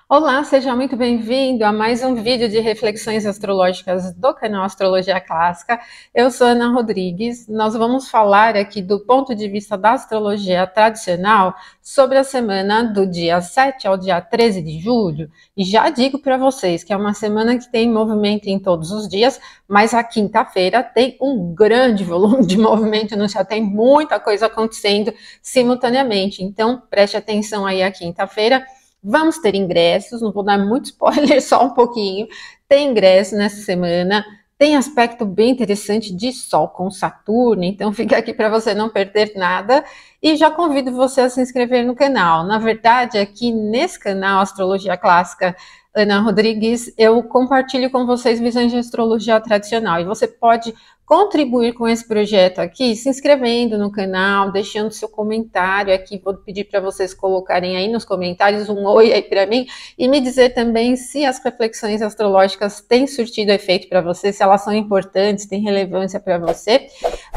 Olá, seja muito bem-vindo a mais um vídeo de reflexões astrológicas do canal Astrologia Clássica. Eu sou Ana Rodrigues. Nós vamos falar aqui do ponto de vista da astrologia tradicional sobre a semana do dia 7 ao dia 13 de julho. E já digo para vocês que é uma semana que tem movimento em todos os dias, mas a quinta-feira tem um grande volume de movimento, já tem muita coisa acontecendo simultaneamente. Então, preste atenção aí à quinta-feira. Vamos ter ingressos, não vou dar muito spoiler, só um pouquinho. Tem ingresso nessa semana, tem aspecto bem interessante de Sol com Saturno, então fica aqui para você não perder nada. E já convido você a se inscrever no canal. Na verdade, aqui nesse canal Astrologia Clássica, Ana Rodrigues, eu compartilho com vocês visões de astrologia tradicional. E você pode contribuir com esse projeto aqui, se inscrevendo no canal, deixando seu comentário aqui. Vou pedir para vocês colocarem aí nos comentários um oi aí para mim e me dizer também se as reflexões astrológicas têm surtido efeito para você, se elas são importantes, têm relevância para você.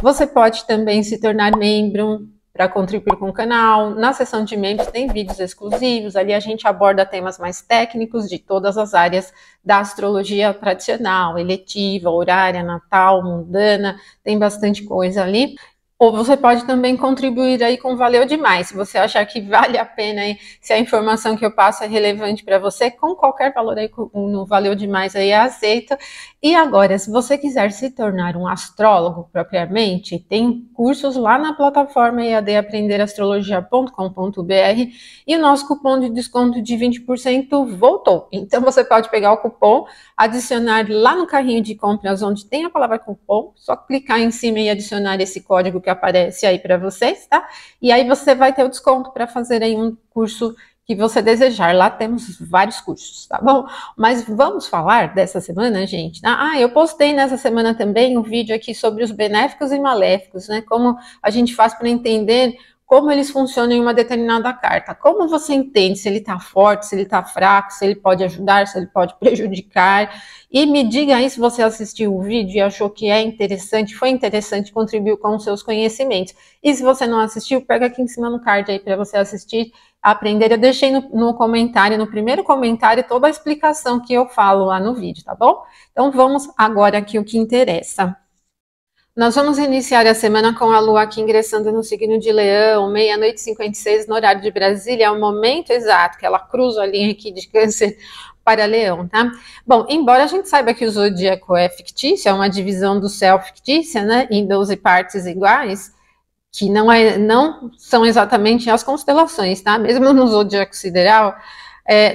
Você pode também se tornar membro para contribuir com o canal. Na seção de membros tem vídeos exclusivos, ali a gente aborda temas mais técnicos de todas as áreas da astrologia tradicional, eletiva, horária, natal, mundana, tem bastante coisa ali. Ou você pode também contribuir aí com Valeu Demais, se você achar que vale a pena aí, se a informação que eu passo é relevante para você, com qualquer valor aí no Valeu Demais aí eu aceito. E agora, se você quiser se tornar um astrólogo propriamente, tem cursos lá na plataforma eadaprenderastrologia.com.br e o nosso cupom de desconto de 20% voltou. Então você pode pegar o cupom, adicionar lá no carrinho de compras onde tem a palavra cupom, só clicar em cima e adicionar esse código que aparece aí para vocês, tá? E aí você vai ter o desconto para fazer aí um curso que você desejar. Lá temos vários cursos, tá bom? Mas vamos falar dessa semana, gente. Eu postei nessa semana também um vídeo aqui sobre os benéficos e maléficos, né? Como a gente faz para entender como eles funcionam em uma determinada carta. Como você entende se ele está forte, se ele está fraco, se ele pode ajudar, se ele pode prejudicar. E me diga aí se você assistiu o vídeo e achou que é interessante, foi interessante, contribuiu com os seus conhecimentos. E se você não assistiu, pega aqui em cima no card aí para você assistir, aprender. Eu deixei no comentário, no primeiro comentário, toda a explicação que eu falo lá no vídeo, tá bom? Então vamos agora aqui o que interessa. Nós vamos iniciar a semana com a Lua aqui ingressando no signo de Leão, 00:56 no horário de Brasília, é o momento exato que ela cruza a linha aqui de Câncer para Leão, tá? Bom, embora a gente saiba que o zodíaco é fictício, é uma divisão do céu fictícia, né, em 12 partes iguais, que não são exatamente as constelações, tá? Mesmo no zodíaco sideral,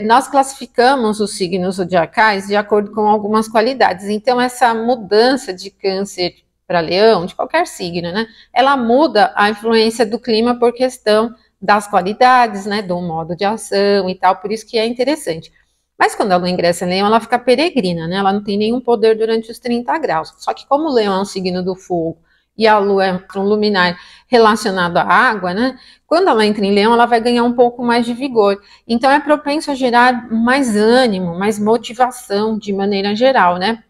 nós classificamos os signos zodiacais de acordo com algumas qualidades. Então, essa mudança de Câncer para Leão, de qualquer signo, né? Ela muda a influência do clima por questão das qualidades, né? Do modo de ação e tal, por isso que é interessante. Mas quando a Lua ingressa em Leão, ela fica peregrina, né? Ela não tem nenhum poder durante os 30 graus. Só que como o Leão é um signo do fogo e a Lua é um luminar relacionado à água, né? Quando ela entra em Leão, ela vai ganhar um pouco mais de vigor. Então é propenso a gerar mais ânimo, mais motivação de maneira geral, né?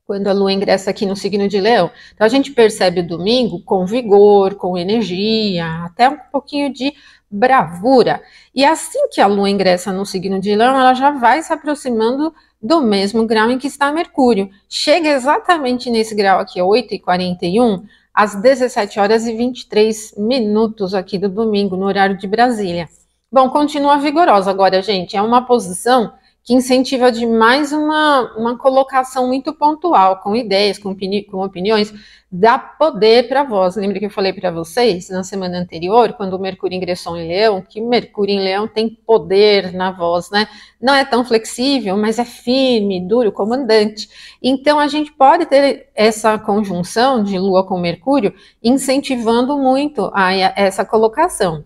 Quando a Lua ingressa aqui no signo de Leão. Então a gente percebe o domingo com vigor, com energia, até um pouquinho de bravura. E assim que a Lua ingressa no signo de Leão, ela já vai se aproximando do mesmo grau em que está Mercúrio. Chega exatamente nesse grau aqui, 8h41, às 17h23 aqui do domingo, no horário de Brasília. Bom, continua vigorosa agora, gente. É uma posição que incentiva demais uma colocação muito pontual, com ideias, com opiniões, dá poder para a voz. Lembra que eu falei para vocês na semana anterior, quando o Mercúrio ingressou em Leão, que Mercúrio em Leão tem poder na voz, né? Não é tão flexível, mas é firme, duro, comandante. Então a gente pode ter essa conjunção de Lua com Mercúrio incentivando muito essa colocação.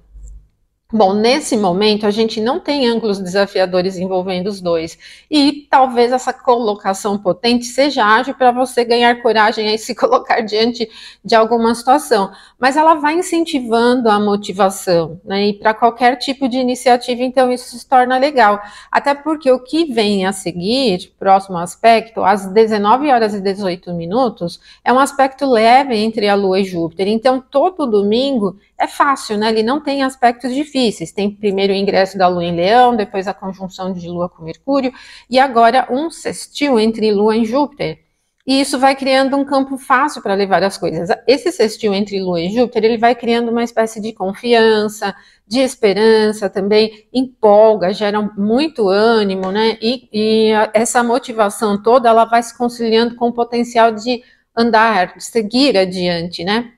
Bom, nesse momento a gente não tem ângulos desafiadores envolvendo os dois e talvez essa colocação potente seja ágil para você ganhar coragem e se colocar diante de alguma situação, mas ela vai incentivando a motivação, né? E para qualquer tipo de iniciativa, então isso se torna legal, até porque o que vem a seguir, próximo aspecto, às 19h18, é um aspecto leve entre a Lua e Júpiter, então todo domingo é fácil, né? Ele não tem aspectos difíceis. difíceis. Tem primeiro o ingresso da Lua em Leão, depois a conjunção de Lua com Mercúrio, e agora um sextil entre Lua e Júpiter. E isso vai criando um campo fácil para levar as coisas. Esse sextil entre Lua e Júpiter, ele vai criando uma espécie de confiança, de esperança também, empolga, gera muito ânimo, né? E essa motivação toda, ela vai se conciliando com o potencial de andar, de seguir adiante, né?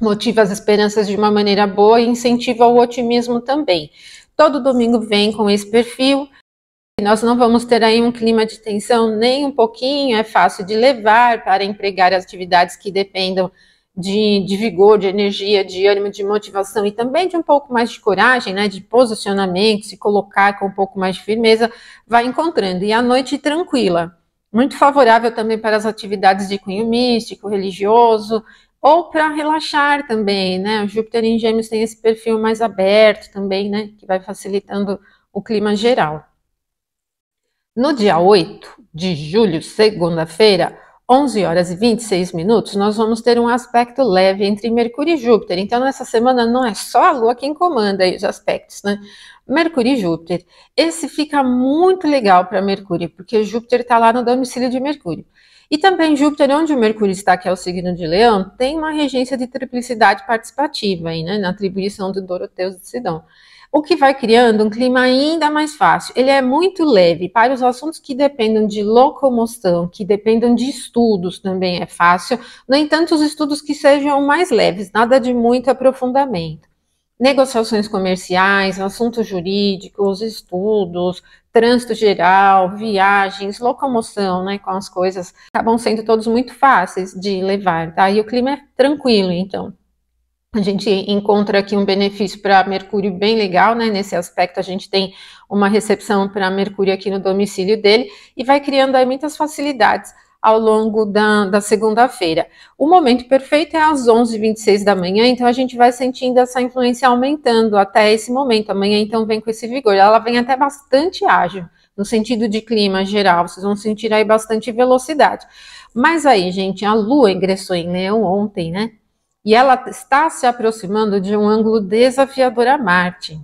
Motiva as esperanças de uma maneira boa e incentiva o otimismo também. Todo domingo vem com esse perfil. Nós não vamos ter aí um clima de tensão nem um pouquinho, é fácil de levar para empregar atividades que dependam de vigor, de energia, de ânimo, de motivação e também de um pouco mais de coragem, né, de posicionamento, se colocar com um pouco mais de firmeza, vai encontrando. E a noite tranquila, muito favorável também para as atividades de cunho místico, religioso, ou para relaxar também, né, o Júpiter em Gêmeos tem esse perfil mais aberto também, né, que vai facilitando o clima geral. No dia 8 de julho, segunda-feira, 11 horas e 26 minutos, nós vamos ter um aspecto leve entre Mercúrio e Júpiter. Então, nessa semana não é só a Lua quem comanda aí os aspectos, né? Mercúrio e Júpiter. Esse fica muito legal para Mercúrio, porque Júpiter está lá no domicílio de Mercúrio. E também Júpiter, onde o Mercúrio está, que é o signo de Leão, tem uma regência de triplicidade participativa aí, né? Na atribuição do Doroteus de Sidon. O que vai criando um clima ainda mais fácil. Ele é muito leve para os assuntos que dependam de locomoção, que dependam de estudos também é fácil. No entanto, os estudos que sejam mais leves, nada de muito aprofundamento. Negociações comerciais, assuntos jurídicos, estudos, trânsito geral, viagens, locomoção, né, com as coisas, acabam sendo todos muito fáceis de levar, tá? E o clima é tranquilo, então. A gente encontra aqui um benefício para Mercúrio bem legal, né? Nesse aspecto a gente tem uma recepção para Mercúrio aqui no domicílio dele e vai criando aí muitas facilidades ao longo da segunda-feira. O momento perfeito é às 11h26 da manhã, então a gente vai sentindo essa influência aumentando até esse momento. Amanhã então vem com esse vigor, ela vem até bastante ágil, no sentido de clima geral, vocês vão sentir aí bastante velocidade. Mas aí, gente, a Lua ingressou em Leão ontem, né? E ela está se aproximando de um ângulo desafiador a Marte.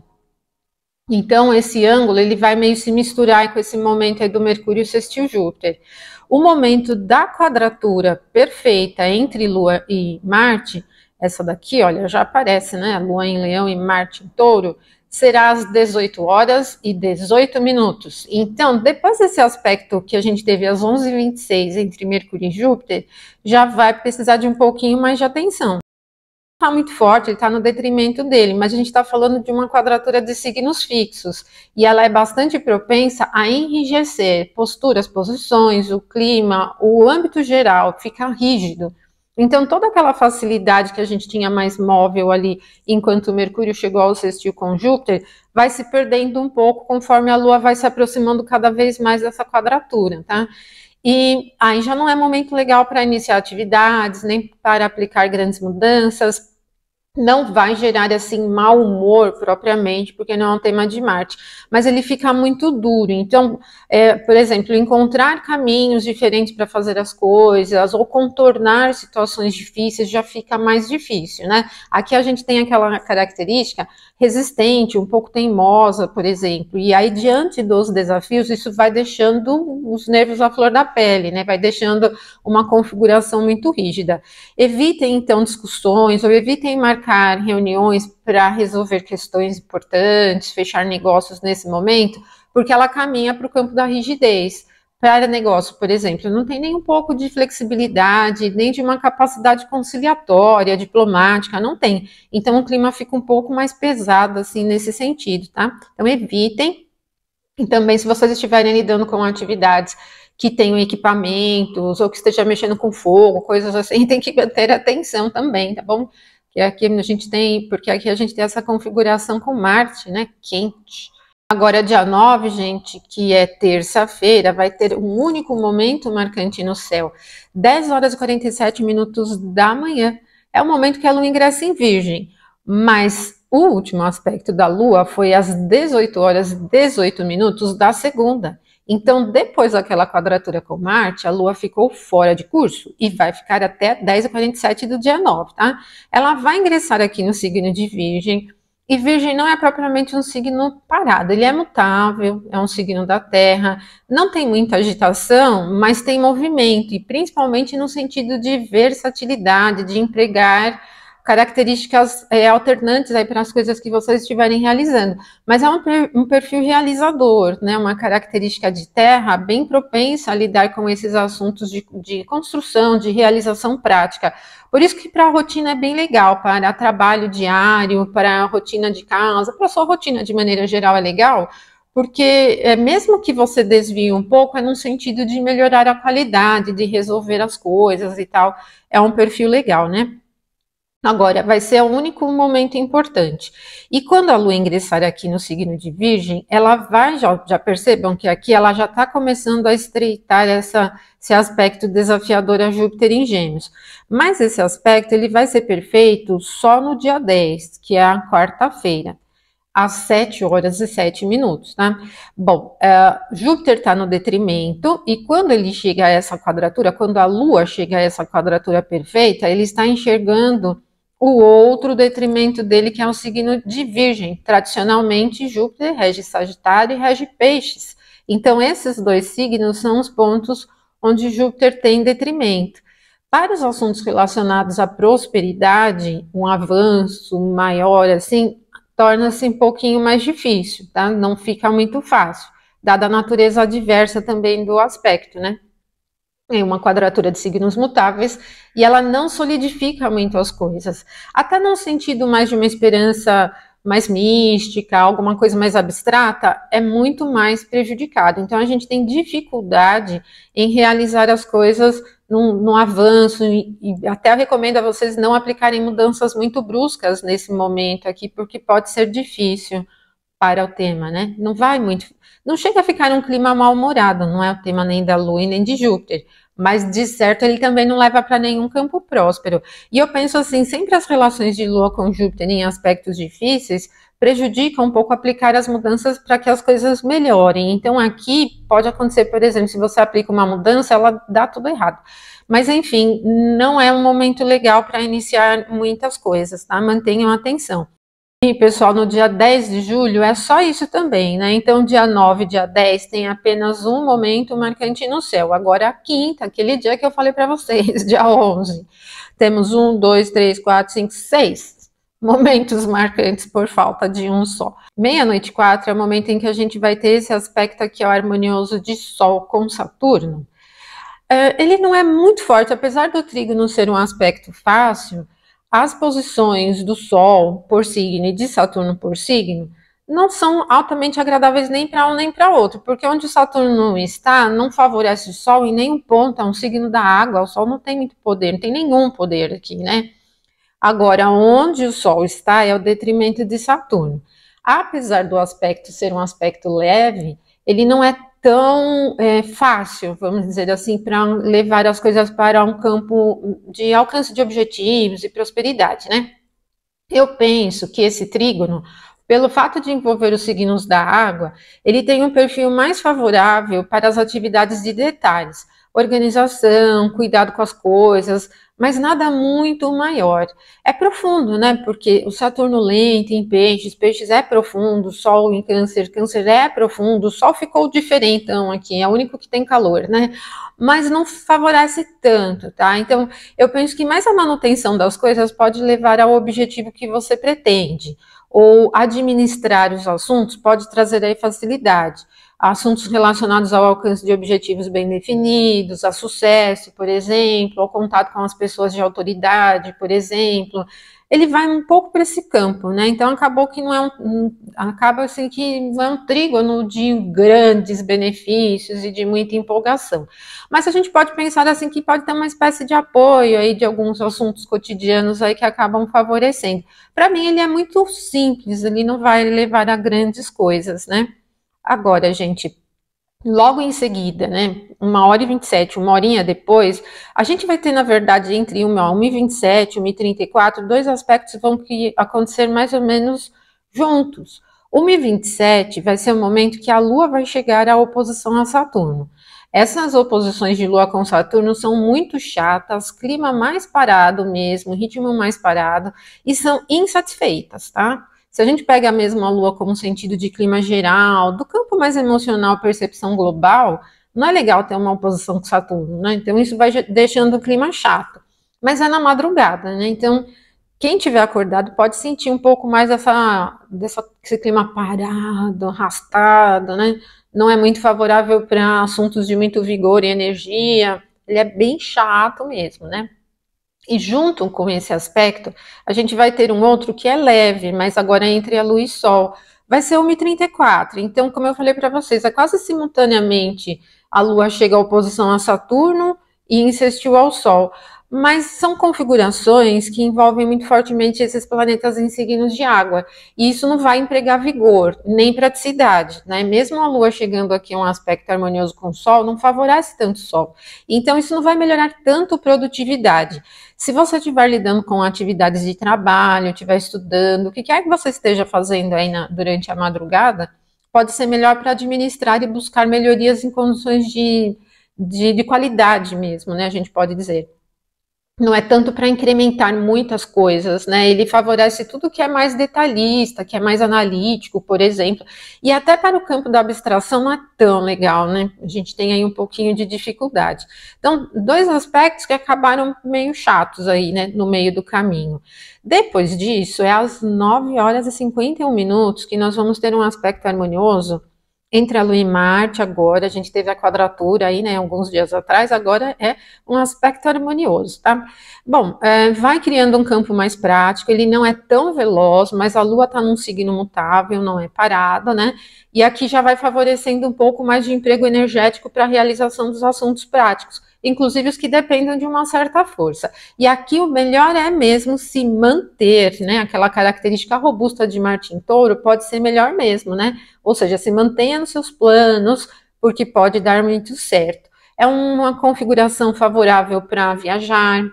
Então, esse ângulo ele vai meio se misturar com esse momento aí do Mercúrio sextil Júpiter. O momento da quadratura perfeita entre Lua e Marte, essa daqui, olha, já aparece, né? Lua em Leão e Marte em Touro, será às 18 horas e 18 minutos. Então, depois desse aspecto que a gente teve às 11h26 entre Mercúrio e Júpiter, já vai precisar de um pouquinho mais de atenção. Está muito forte, ele está no detrimento dele, mas a gente está falando de uma quadratura de signos fixos, e ela é bastante propensa a enrijecer posturas, posições, o clima, o âmbito geral, fica rígido. Então, toda aquela facilidade que a gente tinha mais móvel ali, enquanto o Mercúrio chegou ao sextil com Júpiter, vai se perdendo um pouco conforme a Lua vai se aproximando cada vez mais dessa quadratura, tá? E aí já não é momento legal para iniciar atividades, nem para aplicar grandes mudanças. Não vai gerar, assim, mau humor propriamente, porque não é um tema de Marte, mas ele fica muito duro. Então, por exemplo, encontrar caminhos diferentes para fazer as coisas, ou contornar situações difíceis já fica mais difícil, né? Aqui a gente tem aquela característica resistente, um pouco teimosa, por exemplo, e aí, diante dos desafios, isso vai deixando os nervos à flor da pele, né? Vai deixando uma configuração muito rígida. Evitem, então, discussões, ou evitem marcar reuniões para resolver questões importantes, fechar negócios nesse momento, porque ela caminha para o campo da rigidez. Para negócio, por exemplo, não tem nem um pouco de flexibilidade, nem de uma capacidade conciliatória, diplomática, não tem. Então o clima fica um pouco mais pesado, assim, nesse sentido, tá? Então evitem. E também, se vocês estiverem lidando com atividades que tenham equipamentos, ou que esteja mexendo com fogo, coisas assim, tem que ter atenção também, tá bom? Que aqui a gente tem, porque aqui a gente tem essa configuração com Marte, né, quente. Agora, dia 9, gente, que é terça-feira, vai ter um único momento marcante no céu. 10 horas e 47 minutos da manhã. É o momento que a Lua ingressa em Virgem. Mas o último aspecto da Lua foi às 18 horas e 18 minutos da segunda. Então, depois daquela quadratura com Marte, a Lua ficou fora de curso e vai ficar até 10h47 do dia 9, tá? Ela vai ingressar aqui no signo de Virgem E Virgem não é propriamente um signo parado, ele é mutável, é um signo da Terra, não tem muita agitação, mas tem movimento, e principalmente no sentido de versatilidade, de empregar características alternantes aí para as coisas que vocês estiverem realizando. Mas é um perfil realizador, né? Uma característica de Terra bem propensa a lidar com esses assuntos de construção, de realização prática. Por isso que para a rotina é bem legal, para trabalho diário, para a rotina de casa, para a sua rotina de maneira geral é legal, porque mesmo que você desvie um pouco, é no sentido de melhorar a qualidade, de resolver as coisas e tal. É um perfil legal, né? Agora, vai ser o único momento importante. E quando a Lua ingressar aqui no signo de Virgem, ela vai, já percebam que aqui ela já está começando a estreitar esse aspecto desafiador a Júpiter em Gêmeos. Mas esse aspecto ele vai ser perfeito só no dia 10, que é a quarta-feira, às 7 horas e 7 minutos, tá? Bom, Júpiter está no detrimento, e quando ele chega a essa quadratura, quando a Lua chega a essa quadratura perfeita, ele está enxergando o outro detrimento dele, que é o signo de Virgem. Tradicionalmente, Júpiter rege Sagitário e rege Peixes. Então, esses dois signos são os pontos onde Júpiter tem detrimento. Para os assuntos relacionados à prosperidade, um avanço maior, assim, torna-se um pouquinho mais difícil, tá? Não fica muito fácil, dada a natureza adversa também do aspecto, né? É uma quadratura de signos mutáveis e ela não solidifica muito as coisas. Até num sentido mais de uma esperança mais mística, alguma coisa mais abstrata, é muito mais prejudicado. Então a gente tem dificuldade em realizar as coisas num avanço, e até eu recomendo a vocês não aplicarem mudanças muito bruscas nesse momento aqui, porque pode ser difícil para o tema, né? Não vai muito, não chega a ficar um clima mal-humorado, não é o tema nem da Lua e nem de Júpiter, mas de certo ele também não leva para nenhum campo próspero. E eu penso assim, sempre as relações de Lua com Júpiter em aspectos difíceis prejudicam um pouco aplicar as mudanças para que as coisas melhorem. Então aqui pode acontecer, por exemplo, se você aplica uma mudança, ela dá tudo errado. Mas enfim, não é um momento legal para iniciar muitas coisas, tá? Mantenham atenção. E, pessoal, no dia 10 de julho é só isso também, né? Então, dia 9 e dia 10 tem apenas um momento marcante no céu. Agora, a quinta, aquele dia que eu falei para vocês, dia 11, temos 1, 2, 3, 4, 5, 6 momentos marcantes por falta de um só. Meia-noite 4 é o momento em que a gente vai ter esse aspecto aqui, ó, harmonioso de Sol com Saturno. Ele não é muito forte, apesar do trígono ser um aspecto fácil. As posições do Sol por signo e de Saturno por signo não são altamente agradáveis nem para um nem para outro, porque onde o Saturno está não favorece o Sol em nenhum ponto, é um signo da água, o Sol não tem muito poder, não tem nenhum poder aqui, né? Agora, onde o Sol está é o detrimento de Saturno. Apesar do aspecto ser um aspecto leve, ele não é tão fácil, vamos dizer assim, para levar as coisas para um campo de alcance de objetivos e prosperidade, né? Eu penso que esse trígono, pelo fato de envolver os signos da água, ele tem um perfil mais favorável para as atividades de detalhes, organização, cuidado com as coisas, mas nada muito maior. É profundo, né? Porque o Saturno lento em Peixes, Peixes é profundo, Sol em Câncer, Câncer é profundo, o Sol ficou diferentão aqui, é o único que tem calor, né? Mas não favorece tanto, tá? Então, eu penso que mais a manutenção das coisas pode levar ao objetivo que você pretende, ou administrar os assuntos pode trazer aí facilidade. Assuntos relacionados ao alcance de objetivos bem definidos, a sucesso, por exemplo, ao contato com as pessoas de autoridade, por exemplo, ele vai um pouco para esse campo, né? Então acabou que não é acaba assim que não é um trígono de grandes benefícios e de muita empolgação. Mas a gente pode pensar assim que pode ter uma espécie de apoio aí de alguns assuntos cotidianos aí que acabam favorecendo. Para mim ele é muito simples, ele não vai levar a grandes coisas, né? Agora, gente, logo em seguida, né, 1h27, uma horinha depois, a gente vai ter, na verdade, entre 1h27, 1h34, dois aspectos vão acontecer mais ou menos juntos. 1h27 vai ser o momento que a Lua vai chegar à oposição a Saturno. Essas oposições de Lua com Saturno são muito chatas, clima mais parado mesmo, ritmo mais parado, e são insatisfeitas, tá? Se a gente pega mesmo a Lua como sentido de clima geral, do campo mais emocional, percepção global, não é legal ter uma oposição com Saturno, né? Então isso vai deixando o clima chato. Mas é na madrugada, né? Então quem tiver acordado pode sentir um pouco mais esse clima parado, arrastado, né? Não é muito favorável para assuntos de muito vigor e energia. Ele é bem chato mesmo, né? E junto com esse aspecto, a gente vai ter um outro que é leve, mas agora é entre a Lua e Sol. Vai ser 1h34. Então, como eu falei para vocês, é quase simultaneamente a Lua chega à oposição a Saturno e insistiu ao Sol. Mas são configurações que envolvem muito fortemente esses planetas em signos de água. E isso não vai empregar vigor, nem praticidade, né? Mesmo a Lua chegando aqui a um aspecto harmonioso com o Sol, não favorece tanto o Sol. Então, isso não vai melhorar tanto produtividade. Se você estiver lidando com atividades de trabalho, estiver estudando, o que quer que você esteja fazendo aí durante a madrugada, pode ser melhor para administrar e buscar melhorias em condições de qualidade mesmo, né? A gente pode dizer. Não é tanto para incrementar muitas coisas, né? Ele favorece tudo que é mais detalhista, que é mais analítico, por exemplo. E até para o campo da abstração não é tão legal, né? A gente tem aí um pouquinho de dificuldade. Então, dois aspectos que acabaram meio chatos aí, né? No meio do caminho. Depois disso, é às 9h51 que nós vamos ter um aspecto harmonioso entre a Lua e Marte. Agora, a gente teve a quadratura aí, né, alguns dias atrás, agora é um aspecto harmonioso, tá? Bom, vai criando um campo mais prático, ele não é tão veloz, mas a Lua está num signo mutável, não é parada, né? E aqui já vai favorecendo um pouco mais de emprego energético para a realização dos assuntos práticos, inclusive os que dependem de uma certa força. E aqui o melhor é mesmo se manter, né? Aquela característica robusta de Marte em Touro pode ser melhor mesmo, né? Ou seja, se mantenha nos seus planos, porque pode dar muito certo. É uma configuração favorável para viajar,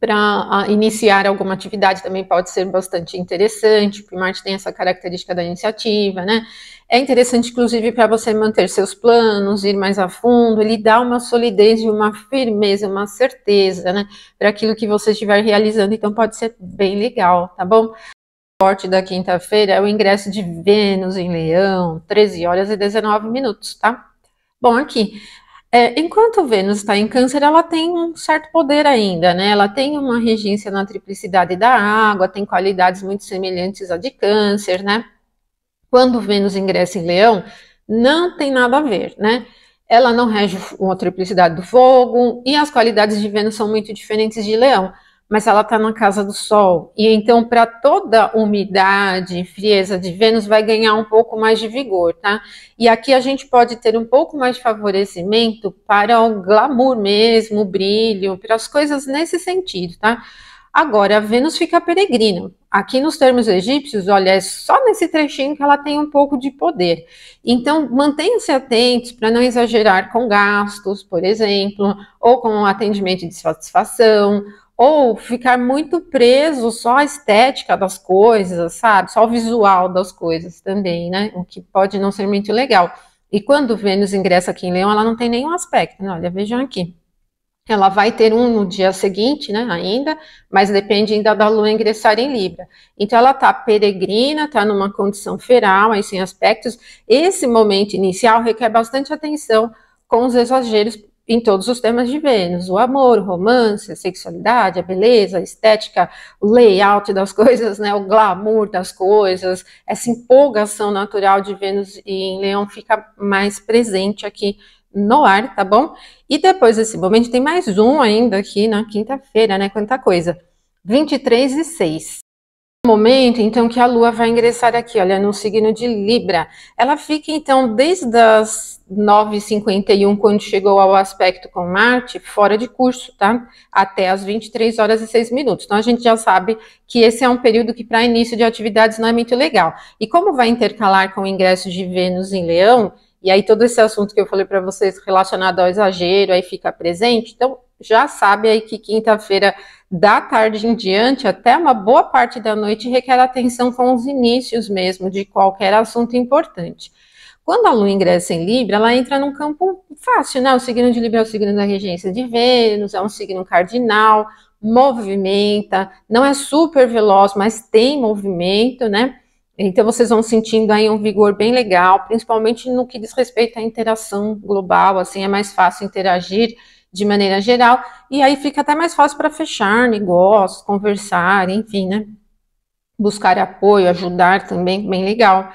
para iniciar alguma atividade também pode ser bastante interessante, porque Marte tem essa característica da iniciativa, né? É interessante, inclusive, para você manter seus planos, ir mais a fundo, ele dá uma solidez e uma firmeza, uma certeza, né? Para aquilo que você estiver realizando, então pode ser bem legal, tá bom? O forte da quinta-feira é o ingresso de Vênus em Leão, 13h19, tá? Bom, aqui, enquanto Vênus está em Câncer, ela tem um certo poder ainda, né? Ela tem uma regência na triplicidade da água, tem qualidades muito semelhantes à de Câncer, né? Quando Vênus ingressa em Leão, não tem nada a ver, né? Ela não rege a triplicidade do fogo e as qualidades de Vênus são muito diferentes de Leão, mas ela está na casa do Sol. E então, para toda umidade e frieza de Vênus, vai ganhar um pouco mais de vigor, tá? E aqui a gente pode ter um pouco mais de favorecimento para o glamour mesmo, o brilho, para as coisas nesse sentido, tá? Agora, a Vênus fica peregrina. Aqui nos termos egípcios, olha, é só nesse trechinho que ela tem um pouco de poder. Então, mantenham-se atentos para não exagerar com gastos, por exemplo, ou com o atendimento de satisfação, ou ficar muito preso só à estética das coisas, sabe? Só ao visual das coisas também, né? O que pode não ser muito legal. E quando Vênus ingressa aqui em Leão, ela não tem nenhum aspecto, né? Olha, vejam aqui. Ela vai ter um no dia seguinte, né, ainda, mas depende ainda da Lua ingressar em Libra. Então, ela está peregrina, está numa condição feral, aí sem aspectos. Esse momento inicial requer bastante atenção com os exageros em todos os temas de Vênus. O amor, o romance, a sexualidade, a beleza, a estética, o layout das coisas, né, o glamour das coisas, essa empolgação natural de Vênus em Leão fica mais presente aqui no ar, tá bom? E depois desse momento tem mais um ainda aqui na quinta-feira, né? Quanta coisa. 23h06. Momento, então, que a Lua vai ingressar aqui, olha, no signo de Libra. Ela fica, então, desde as 9h51, quando chegou ao aspecto com Marte, fora de curso, tá? Até as 23h06. Então, a gente já sabe que esse é um período que, para início de atividades, não é muito legal. E como vai intercalar com o ingresso de Vênus em Leão, e aí todo esse assunto que eu falei para vocês relacionado ao exagero, aí fica presente, então já sabe aí que quinta-feira da tarde em diante, até uma boa parte da noite, requer atenção com os inícios mesmo de qualquer assunto importante. Quando a Lua ingressa em Libra, ela entra num campo fácil, né? O signo de Libra é o signo da regência de Vênus, é um signo cardinal, movimenta, não é super veloz, mas tem movimento, né? Então, vocês vão sentindo aí um vigor bem legal, principalmente no que diz respeito à interação global, assim, é mais fácil interagir de maneira geral, e aí fica até mais fácil para fechar negócios, conversar, enfim, né? Buscar apoio, ajudar também, bem legal.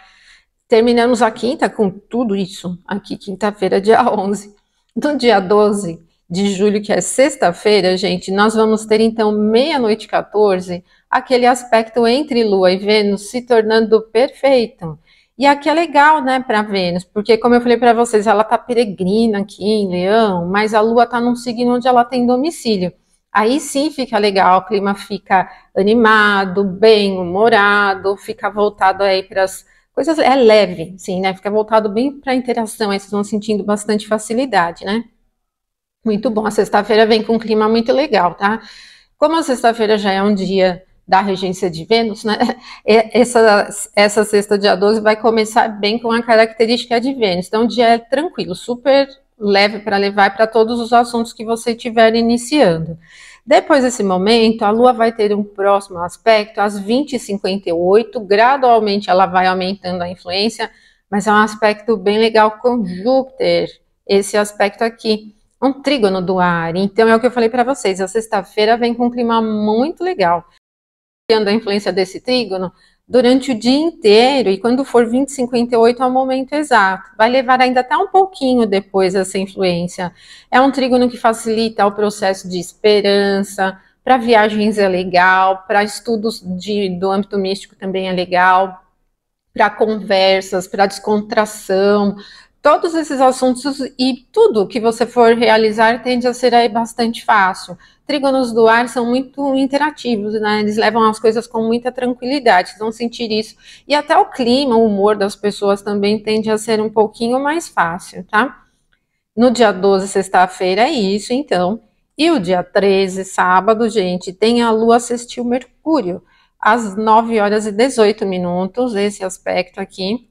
Terminamos a quinta com tudo isso, aqui, quinta-feira, dia 11. No dia 12 de julho, que é sexta-feira, gente, nós vamos ter, então, meia-noite 14, aquele aspecto entre Lua e Vênus se tornando perfeito. E aqui é legal, né, para Vênus, porque, como eu falei para vocês, ela tá peregrina aqui em Leão, mas a Lua tá num signo onde ela tem domicílio. Aí sim fica legal, o clima fica animado, bem-humorado, fica voltado aí para as coisas, é leve, sim, né? Fica voltado bem para a interação, aí vocês vão sentindo bastante facilidade, né? Muito bom, a sexta-feira vem com um clima muito legal, tá? Como a sexta-feira já é um dia da regência de Vênus, né? Essa sexta, dia 12, vai começar bem com a característica de Vênus. Então, o dia é tranquilo, super leve para levar para todos os assuntos que você estiver iniciando. Depois desse momento, a Lua vai ter um próximo aspecto às 20h58, gradualmente ela vai aumentando a influência, mas é um aspecto bem legal com Júpiter, esse aspecto aqui, um trígono do ar. Então é o que eu falei para vocês, a sexta-feira vem com um clima muito legal. A influência desse trígono durante o dia inteiro, e quando for 20h58 é o momento exato. Vai levar ainda até um pouquinho depois essa influência. É um trígono que facilita o processo de esperança, para viagens é legal, para estudos do âmbito místico também é legal, para conversas, para descontração, todos esses assuntos e tudo que você for realizar tende a ser aí bastante fácil. Trígonos do ar são muito interativos, né? Eles levam as coisas com muita tranquilidade, vocês vão sentir isso. E até o clima, o humor das pessoas também tende a ser um pouquinho mais fácil, tá? No dia 12, sexta-feira, é isso, então. E o dia 13, sábado, gente, tem a Lua sextil Mercúrio, às 9h18, esse aspecto aqui.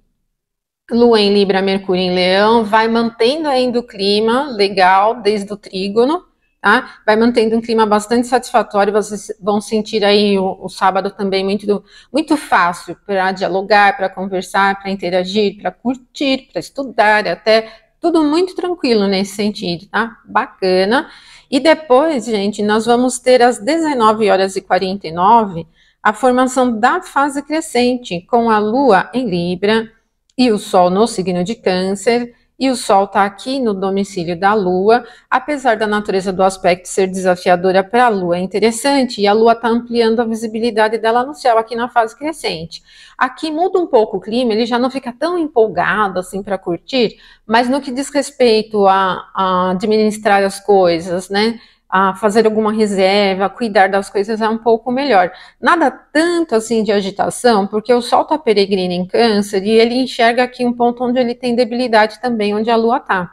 Lua em Libra, Mercúrio em Leão, vai mantendo ainda o clima legal desde o trígono, tá? Vai mantendo um clima bastante satisfatório, vocês vão sentir aí o sábado também muito fácil para dialogar, para conversar, para interagir, para curtir, para estudar, até tudo muito tranquilo nesse sentido, tá? Bacana. E depois, gente, nós vamos ter às 19h49 a formação da fase crescente, com a Lua em Libra, e o Sol no signo de Câncer, e o Sol está aqui no domicílio da Lua, apesar da natureza do aspecto ser desafiadora para a Lua, é interessante, e a Lua está ampliando a visibilidade dela no céu aqui na fase crescente. Aqui muda um pouco o clima, ele já não fica tão empolgado assim para curtir, mas no que diz respeito a administrar as coisas, né? A fazer alguma reserva, a cuidar das coisas é um pouco melhor. Nada tanto assim de agitação, porque o Sol está peregrino em Câncer e ele enxerga aqui um ponto onde ele tem debilidade também, onde a Lua está.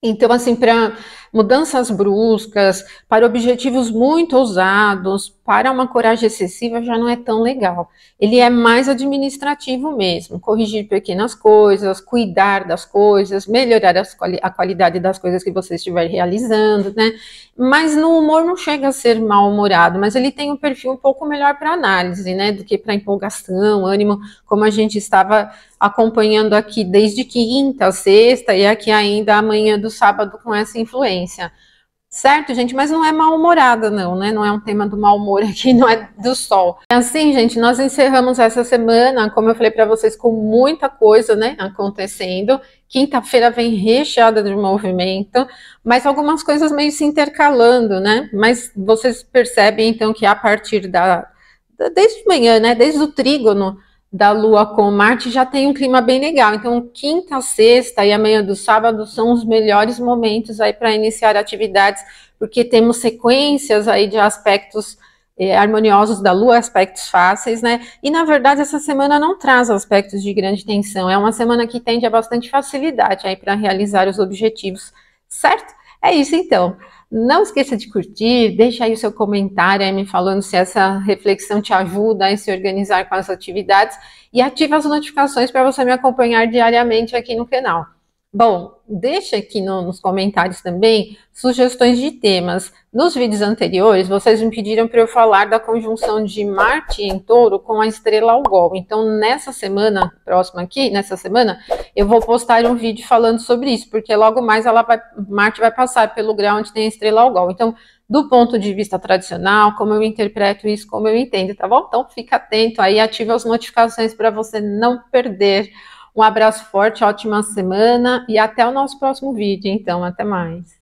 Então, assim, para mudanças bruscas, para objetivos muito ousados, para uma coragem excessiva já não é tão legal. Ele é mais administrativo mesmo, corrigir pequenas coisas, cuidar das coisas, melhorar a qualidade das coisas que você estiver realizando, né? Mas no humor não chega a ser mal-humorado, mas ele tem um perfil um pouco melhor para análise, né? Do que para empolgação, ânimo, como a gente estava acompanhando aqui desde quinta, sexta e aqui ainda amanhã do sábado com essa influência. Certo, gente? Mas não é mal-humorada, não, né? Não é um tema do mau humor aqui, não é do sol. Assim, gente, nós encerramos essa semana, como eu falei para vocês, com muita coisa, né, acontecendo. Quinta-feira vem recheada de movimento, mas algumas coisas meio se intercalando, né? Mas vocês percebem, então, que a partir desde manhã, né, desde o trígono da Lua com Marte já tem um clima bem legal. Então, quinta, sexta e amanhã do sábado são os melhores momentos aí para iniciar atividades, porque temos sequências aí de aspectos harmoniosos da Lua, aspectos fáceis, né? E, na verdade, essa semana não traz aspectos de grande tensão. É uma semana que tende a bastante facilidade aí para realizar os objetivos, certo? É isso, então. Não esqueça de curtir, deixa aí o seu comentário aí me falando se essa reflexão te ajuda a se organizar com as atividades e ativa as notificações para você me acompanhar diariamente aqui no canal. Bom, deixa aqui nos comentários também sugestões de temas. Nos vídeos anteriores, vocês me pediram para eu falar da conjunção de Marte em Touro com a estrela Algol. Então, nessa semana, próxima aqui, nessa semana, eu vou postar um vídeo falando sobre isso, porque logo mais Marte vai passar pelo grau onde tem a estrela Algol. Então, do ponto de vista tradicional, como eu interpreto isso, como eu entendo, tá bom? Então, fica atento aí, ative as notificações para você não perder. Um abraço forte, ótima semana e até o nosso próximo vídeo, então, até mais.